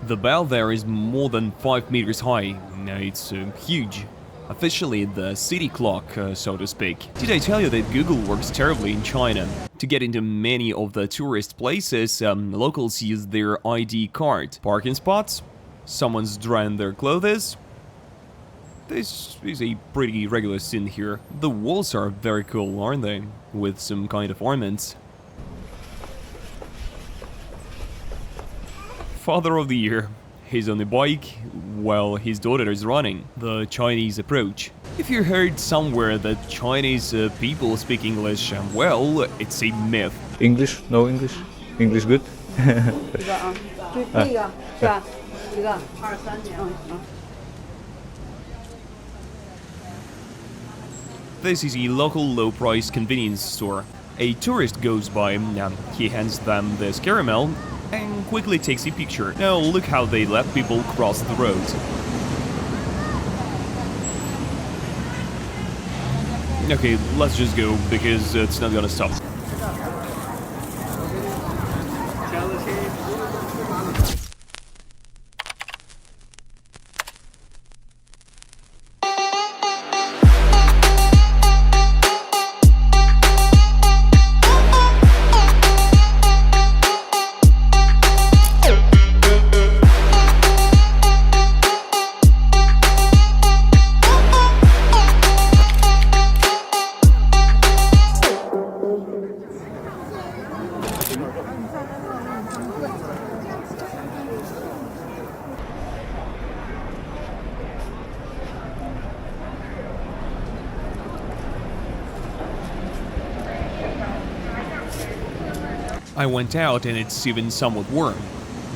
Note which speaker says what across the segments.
Speaker 1: The bell there is more than 5 meters high. Now it's huge. Officially the city clock, so to speak. Did I tell you that Google works terribly in China? To get into many of the tourist places, locals use their ID card. Parking spots? Someone's drying their clothes? This is a pretty regular scene here. The walls are very cool, aren't they? With some kind of ornaments. Father of the year. He's on a bike while his daughter is running. The Chinese approach. If you heard somewhere that Chinese people speak English well, it's a myth.
Speaker 2: English? No English? English good?
Speaker 1: This is a local low-price convenience store. A tourist goes by, he hands them this caramel and quickly takes a picture. Now look how they let people cross the road. Okay, let's just go, because it's not gonna stop. I went out and it's even somewhat warm.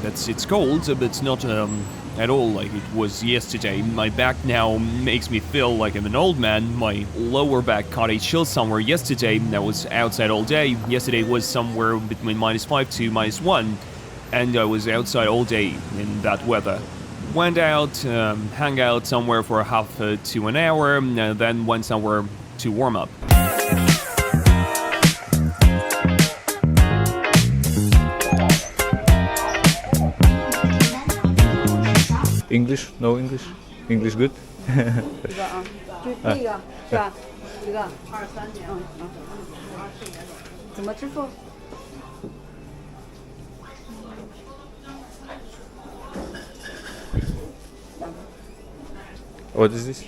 Speaker 1: It's cold, but it's not at all like it was yesterday. My back now makes me feel like I'm an old man. My lower back caught a chill somewhere yesterday. I was outside all day. Yesterday was somewhere between -5 to -1, and I was outside all day in that weather. Went out, hung out somewhere for half to an hour, then went somewhere to warm up.
Speaker 2: English? No English? English good? What is this?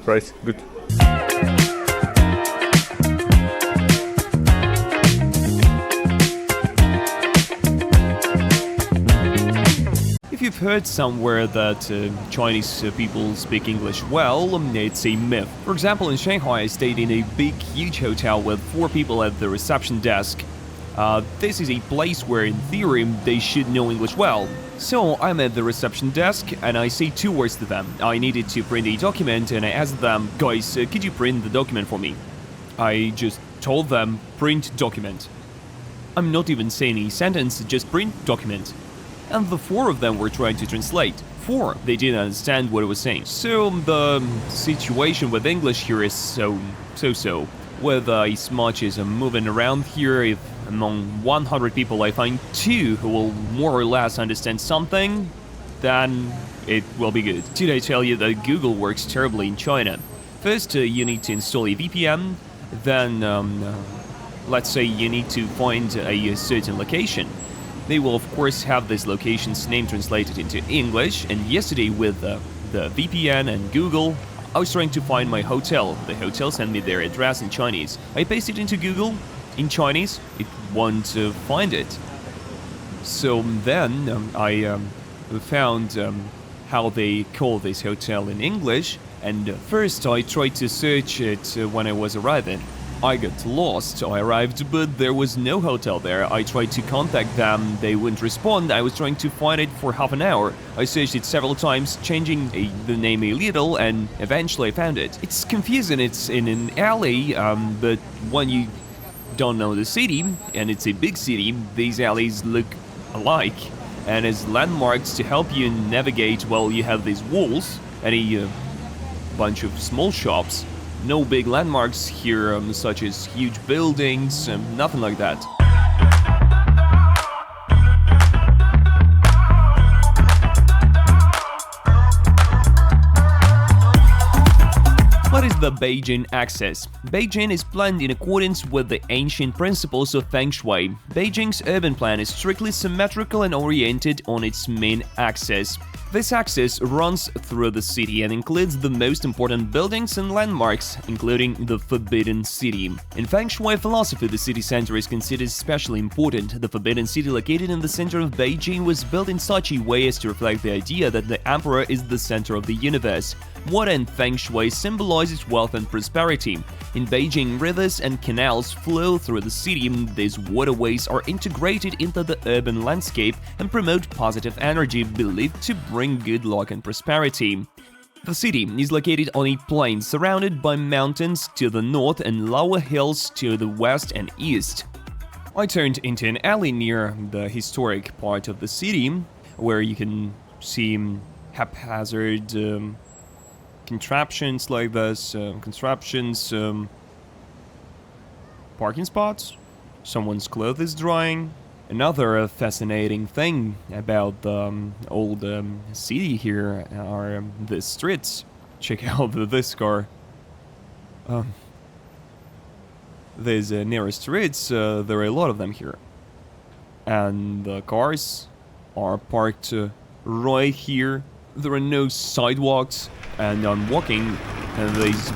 Speaker 2: Price? Good.
Speaker 1: If you've heard somewhere that Chinese people speak English well, it's a myth. For example, in Shanghai, I stayed in a big, huge hotel with 4 people at the reception desk. This is a place where, in theory, they should know English well. So I'm at the reception desk and I say 2 words to them. I needed to print a document and I asked them, guys, could you print the document for me? I just told them, print document. I'm not even saying a sentence, just print document. And the 4 of them were trying to translate. 4, they didn't understand what I was saying. So the situation with English here is so. With as much as I'm moving around here, if among 100 people I find 2 who will more or less understand something, then it will be good. Did I tell you that Google works terribly in China? First, you need to install a VPN, then let's say you need to find a certain location. They will of course have this location's name translated into English, and yesterday with the VPN and Google, I was trying to find my hotel. The hotel sent me their address in Chinese. I pasted it into Google in Chinese, it won't find it. So then I found how they call this hotel in English, and first I tried to search it when I was arriving. I got lost. I arrived, but there was no hotel there. I tried to contact them, they wouldn't respond. I was trying to find it for half an hour. I searched it several times, changing the name a little, and eventually I found it. It's confusing, it's in an alley, but when you don't know the city, and it's a big city, these alleys look alike. And as landmarks to help you navigate, well, you have these walls, and a bunch of small shops. No big landmarks here, such as huge buildings, nothing like that. the Beijing axis. Beijing is planned in accordance with the ancient principles of Feng Shui. Beijing's urban plan is strictly symmetrical and oriented on its main axis. This axis runs through the city and includes the most important buildings and landmarks, including the Forbidden City. In Feng Shui philosophy, the city center is considered especially important. The Forbidden City, located in the center of Beijing, was built in such a way as to reflect the idea that the emperor is the center of the universe. Water in Feng Shui symbolizes wealth and prosperity. In Beijing, rivers and canals flow through the city. These waterways are integrated into the urban landscape and promote positive energy, believed to bring good luck and prosperity. The city is located on a plain surrounded by mountains to the north and lower hills to the west and east. I turned into an alley near the historic part of the city, where you can see haphazard contraptions like this, parking spots, someone's clothes is drying. Another fascinating thing about the old city here are the streets. Check out this car. These narrow streets, there are a lot of them here. And the cars are parked right here. There are no sidewalks, and I'm walking, and these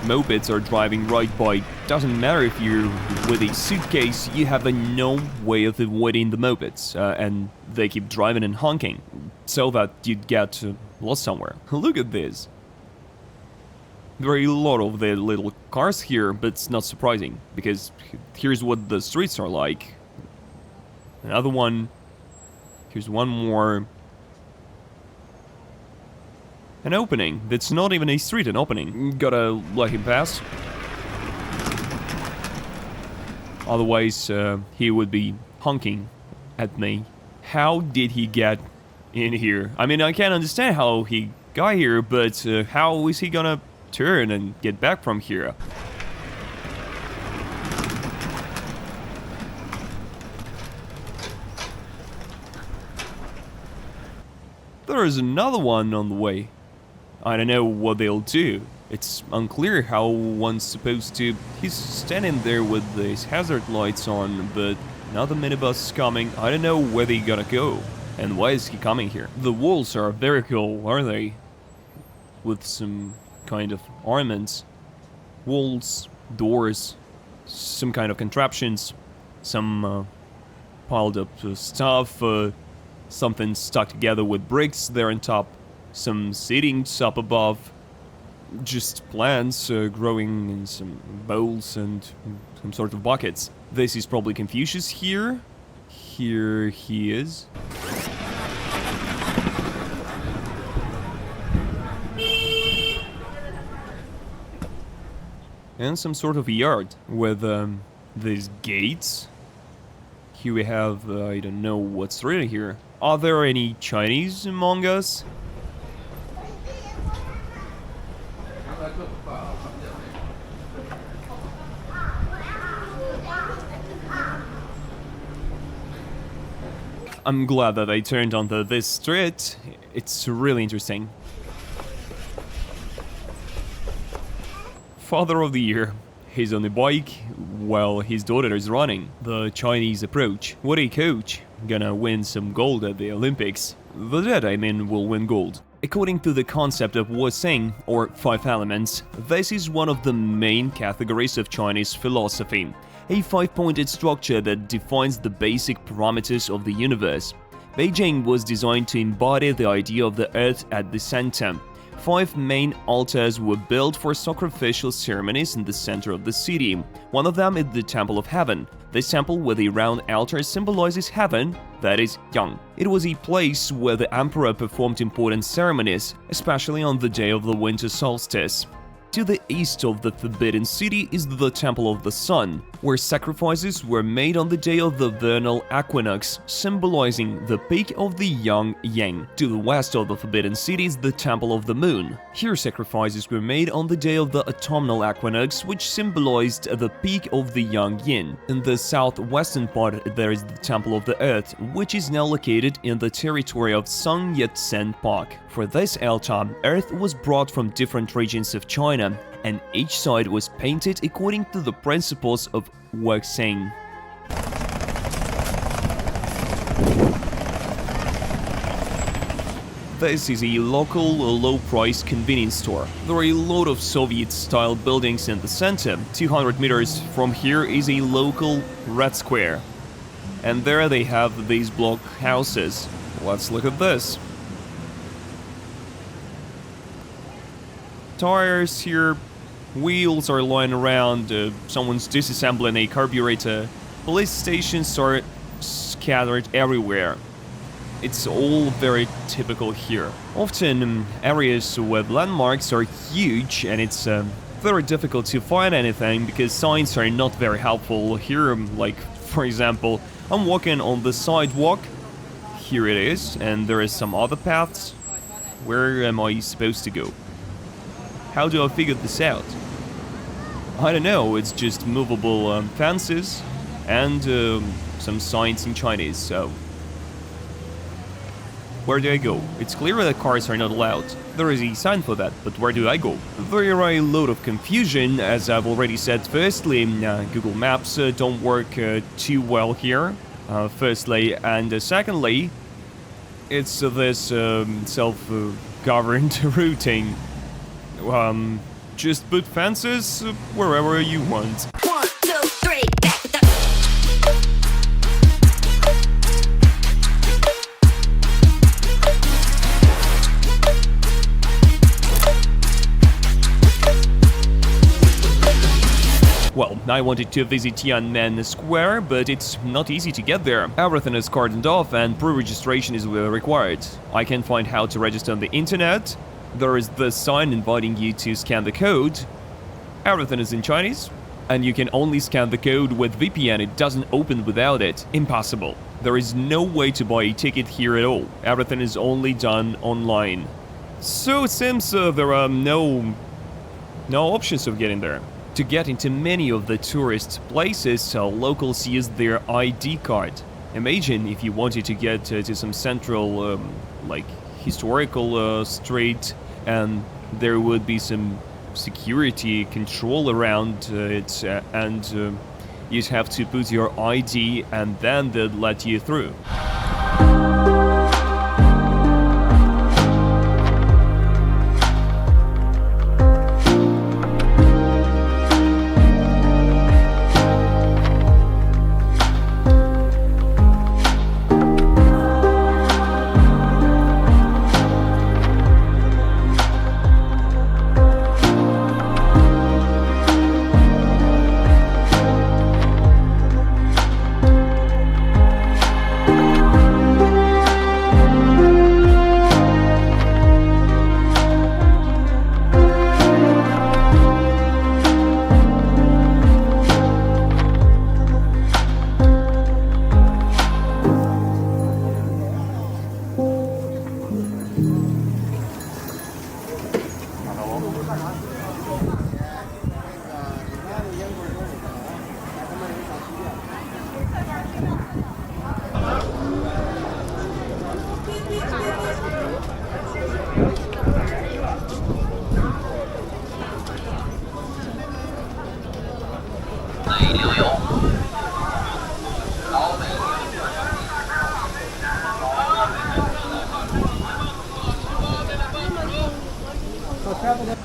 Speaker 1: mopeds are driving right by. Doesn't matter if you're with a suitcase, you have no way of avoiding the mopeds, and they keep driving and honking, so that you'd get lost somewhere. Look at this. There are a lot of the little cars here, but it's not surprising, because here's what the streets are like. Another one. Here's one more. An opening. That's not even a street, an opening. Gotta let him pass. Otherwise, he would be honking at me. How did he get in here? I mean, I can't understand how he got here, but how is he gonna turn and get back from here? There is another one on the way. I don't know what they'll do. It's unclear how one's supposed to. He's standing there with his hazard lights on, but another minibus is coming. I don't know where they're gonna go. And why is he coming here? The walls are very cool, are they? With some kind of ornaments. Walls, doors, some kind of contraptions, some piled up stuff, something stuck together with bricks there on top. Some seatings up above, just plants growing in some bowls and some sort of buckets. This is probably Confucius here. Here he is. And some sort of yard with these gates. Here we have, I don't know what's written here. Are there any Chinese among us? I'm glad that I turned onto this street. It's really interesting. Father of the Year. He's on a bike while his daughter is running. The Chinese approach. What a coach. Gonna win some gold at the Olympics. The dead, I mean, will win gold. According to the concept of Xing, or 5 elements, this is one of the main categories of Chinese philosophy. A 5-pointed structure that defines the basic parameters of the universe. Beijing was designed to embody the idea of the Earth at the center. 5 main altars were built for sacrificial ceremonies in the center of the city. One of them is the Temple of Heaven. This temple with a round altar symbolizes heaven, that is, Yang. It was a place where the emperor performed important ceremonies, especially on the day of the winter solstice. To the east of the Forbidden City is the Temple of the Sun, where sacrifices were made on the day of the vernal equinox, symbolizing the peak of the Yang. To the west of the Forbidden City is the Temple of the Moon. Here sacrifices were made on the day of the autumnal equinox, which symbolized the peak of the Yin. In the southwestern part there is the Temple of the Earth, which is now located in the territory of Sun Yat-sen Park. For this altar, earth was brought from different regions of China China, and each side was painted according to the principles of Xing. This is a local, low-priced convenience store. There are a lot of Soviet-style buildings in the center. 200 meters from here is a local Red Square. And there they have these block houses. Let's look at this. Tires here, wheels are lying around, someone's disassembling a carburetor. Police stations are scattered everywhere. It's all very typical here. Often, areas with landmarks are huge and it's very difficult to find anything because signs are not very helpful here. Like, for example, I'm walking on the sidewalk. Here it is, and there is some other paths. Where am I supposed to go? How do I figure this out? I don't know, it's just movable fences and some signs in Chinese, so... Where do I go? It's clear that cars are not allowed. There is a sign for that, but where do I go? There are a lot of confusion, as I've already said. Firstly, Google Maps don't work too well here, firstly, and secondly, it's this self-governed routing. Just put fences wherever you want.
Speaker 3: 1, 2, 3, back it up.
Speaker 1: Well, I wanted to visit Tiananmen Square, but it's not easy to get there. Everything is cordoned off and pre-registration is required. I can't find how to register on the internet. There is this sign inviting you to scan the code. Everything is in Chinese, and you can only scan the code with VPN. It doesn't open without it. Impossible. There is no way to buy a ticket here at all. Everything is only done online. So it seems there are no options of getting there. To get into many of the tourist places, locals use their ID card. Imagine if you wanted to get to some central, like, historical street, and there would be some security control around it, and you'd have to put your ID, and then they'd let you through.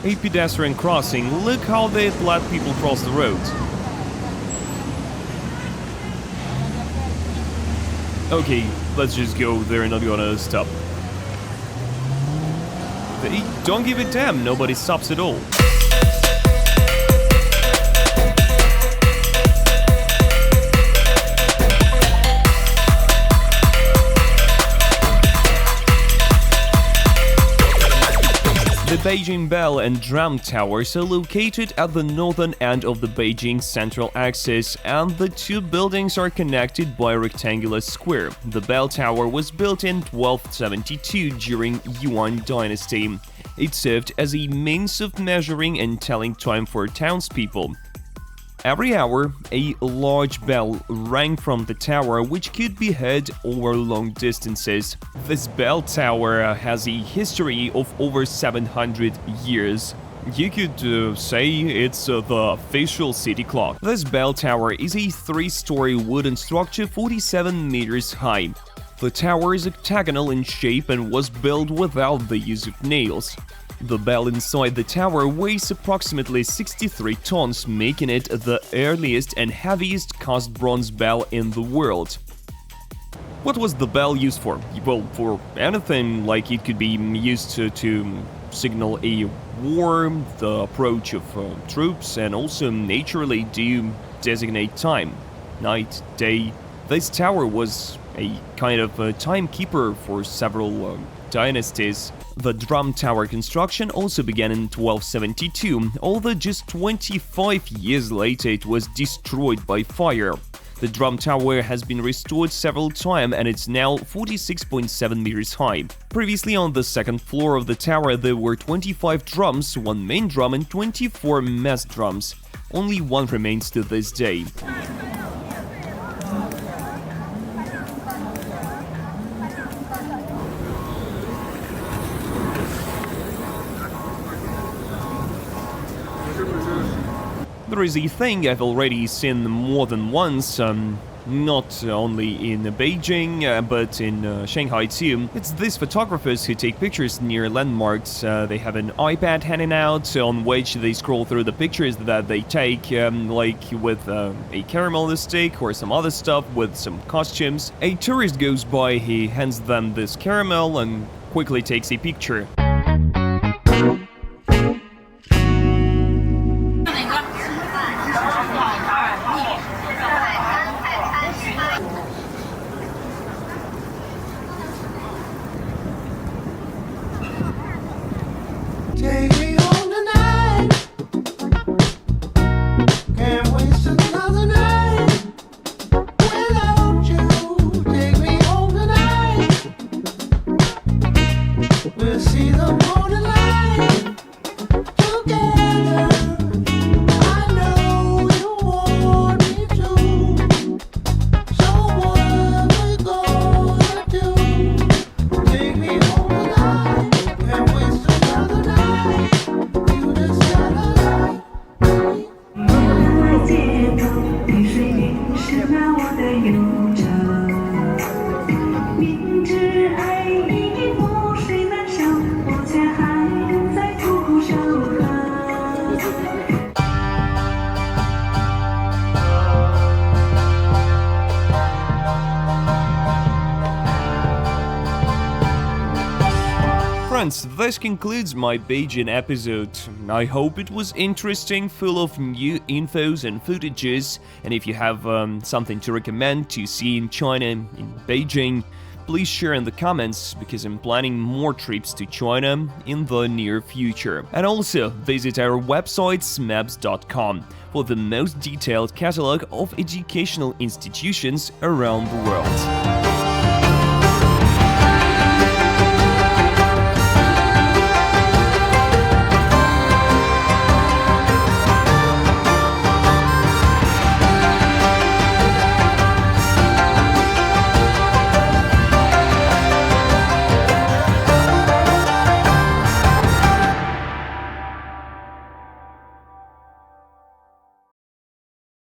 Speaker 1: A pedestrian crossing. Look how they let people cross the road. Okay, let's just go. They're not gonna stop. They don't give a damn. Nobody stops at all. The Beijing Bell and Drum Towers are located at the northern end of the Beijing central axis, and the two buildings are connected by a rectangular square. The bell tower was built in 1272 during Yuan dynasty. It served as a means of measuring and telling time for townspeople. Every hour, a large bell rang from the tower, which could be heard over long distances. This bell tower has a history of over 700 years. You could say it's the official city clock. This bell tower is a 3-story wooden structure 47 meters high. The tower is octagonal in shape and was built without the use of nails. The bell inside the tower weighs approximately 63 tons, making it the earliest and heaviest cast bronze bell in the world. What was the bell used for? Well, for anything, like it could be used to signal a war, the approach of troops, and also naturally to designate time, night, day. This tower was a kind of a timekeeper for several dynasties. The drum tower construction also began in 1272, although just 25 years later it was destroyed by fire. The drum tower has been restored several times and it's now 46.7 meters high. Previously on the second floor of the tower there were 25 drums, one main drum and 24 mess drums. Only one remains to this day. There is a thing I've already seen more than once, not only in Beijing, but in Shanghai too. It's these photographers who take pictures near landmarks. They have an iPad hanging out on which they scroll through the pictures that they take, like with a caramel stick or some other stuff with some costumes. A tourist goes by, he hands them this caramel and quickly takes a picture.
Speaker 4: Take me home tonight. Can't waste another night without you. Take me home tonight. We'll see the morning light together. I know you want me to. So what we gonna do? Take me home tonight. Can't waste another night. You just gotta like.
Speaker 5: 在街头，雨水淋湿了我的忧愁。明知爱已覆水难收，我却还在苦苦守候。
Speaker 1: Friends, this concludes my Beijing episode. I hope it was interesting, full of new infos and footages, and if you have something to recommend to see in China, in Beijing, please share in the comments, because I'm planning more trips to China in the near future. And also, visit our website maps.com for the most detailed catalog of educational institutions around the world.